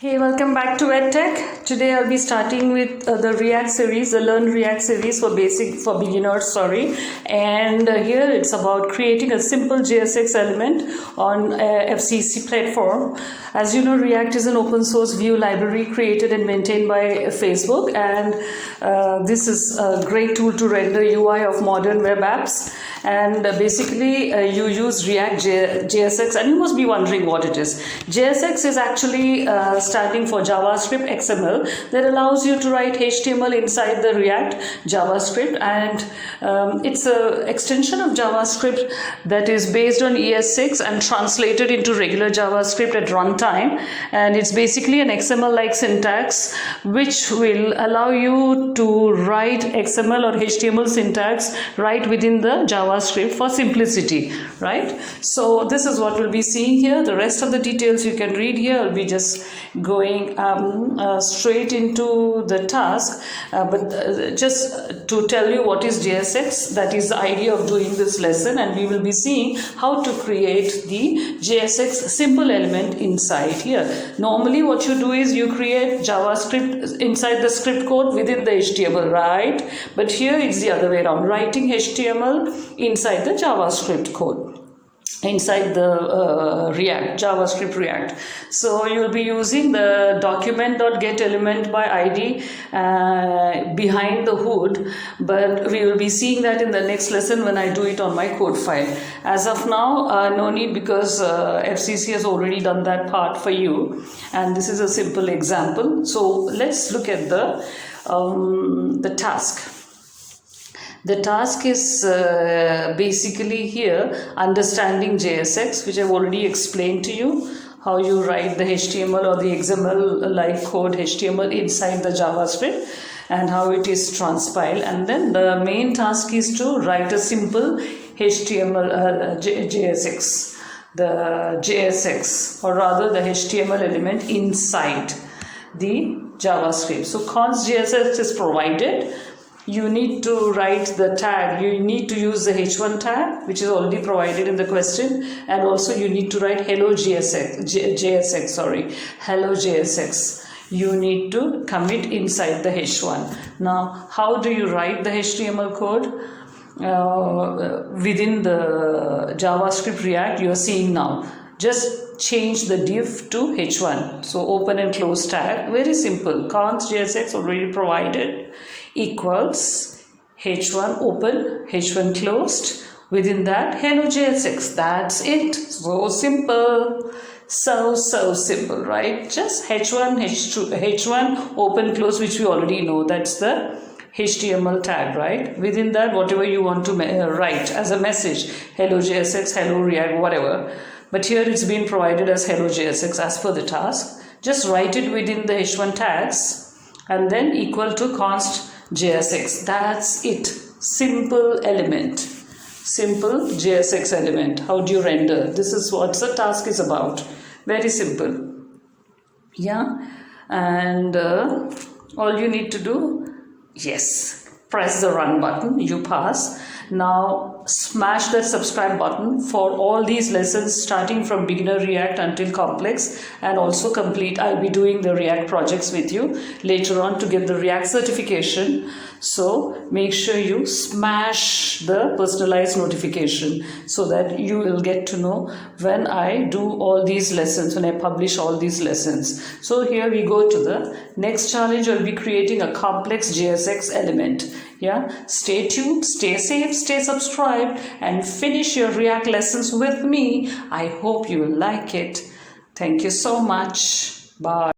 Hey, welcome back to edtech. Today I'll be starting with the React series, the Learn React series for beginners, And here it's about creating a simple JSX element on FCC platform. As you know, React is an open source Vue library created and maintained by Facebook, and this is a great tool to render UI of modern web apps. And basically you use React JSX, and you must be wondering what it is. JSX is actually standing for JavaScript XML that allows you to write HTML inside the React JavaScript, and it's an extension of JavaScript that is based on ES6 and translated into regular JavaScript at runtime. And it's basically an XML-like syntax which will allow you to write XML or HTML syntax right within the JavaScript for simplicity, right? So this is what we'll be seeing here. The rest of the details you can read here. I'll be just going straight into the task, but just to tell you what is JSX, that is the idea of doing this lesson, and we will be seeing how to create the JSX simple element inside here. Normally what you do is you create JavaScript inside the script code within the HTML, right? But here it's the other way around, writing HTML inside the JavaScript code, inside the JavaScript React. So you'll be using the document.getElement by ID behind the hood, but we will be seeing that in the next lesson when I do it on my code file. As of now, no need, because FCC has already done that part for you, and this is a simple example. So let's look at the task. The task is basically here understanding JSX, which I've already explained to you, how you write the HTML or the XML-like code HTML inside the JavaScript and how it is transpiled. And then the main task is to write a simple HTML JSX, the JSX, or rather the HTML element inside the JavaScript. So const JSX is provided. You need to write the tag, you need to use the h1 tag, which is already provided in the question, and also you need to write hello JSX, hello JSX. You need to commit inside the h1. Now, how do you write the HTML code within the JavaScript React? You are seeing now. Just change the div to h1. So open and close tag, very simple. Const JSX already provided equals h1 open, h1 closed. Within that, hello JSX. That's it. So simple. So simple, right? Just h1, h1 open, close, which we already know. That's the HTML tag, right? Within that, whatever you want to write as a message, hello JSX, hello React, whatever. But here it's been provided as hello JSX as per the task. Just write it within the h1 tags and then equal to const JSX. That's it. Simple element. Simple JSX element. How do you render? This is what the task is about. Very simple. Yeah. And all you need to do, yes, press the run button. You pass. Now smash that subscribe button for all these lessons, starting from beginner React until complex, and also complete. I'll be doing the React projects with you later on to get the React certification. So make sure you smash the personalized notification so that you will get to know when I do all these lessons, when I publish all these lessons. So here we go to the next challenge. I'll be creating a complex JSX element. Yeah, stay tuned, stay safe, stay subscribed, and finish your React lessons with me. I hope you will like it. Thank you so much. Bye.